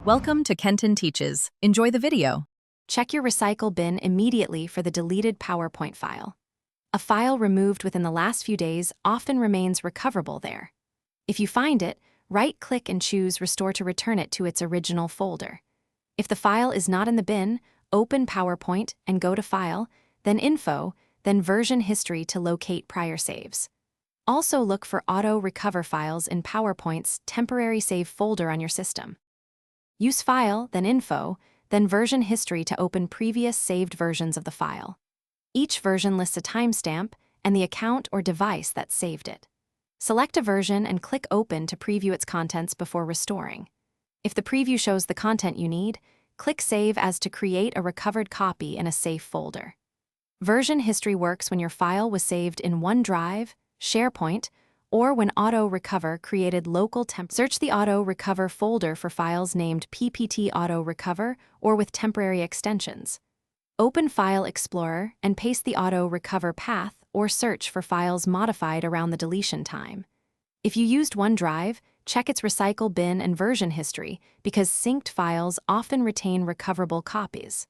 Welcome to Kenton Teaches. Enjoy the video. Check your recycle bin immediately for the deleted PowerPoint file. A file removed within the last few days often remains recoverable there. If you find it, right-click and choose Restore to return it to its original folder. If the file is not in the bin, open PowerPoint and go to File, then Info, then Version History to locate prior saves. Also look for Auto Recover files in PowerPoint's Temporary Save folder on your system. Use File, then Info, then Version History to open previous saved versions of the file. Each version lists a timestamp and the account or device that saved it. Select a version and click Open to preview its contents before restoring. If the preview shows the content you need, click Save as to create a recovered copy in a safe folder. Version history works when your file was saved in OneDrive, SharePoint, or when Auto Recover created local temp. Search the Auto Recover folder for files named PPT Auto Recover or with temporary extensions. Open File Explorer and paste the Auto Recover path or search for files modified around the deletion time. If you used OneDrive, check its recycle bin and version history because synced files often retain recoverable copies.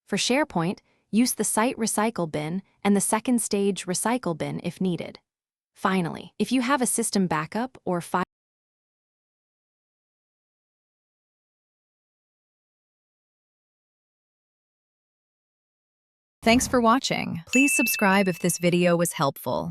For SharePoint, use the Site Recycle bin and the second stage Recycle bin if needed. Finally, if you have a system backup or file Thanks for watching. Please subscribe if this video was helpful.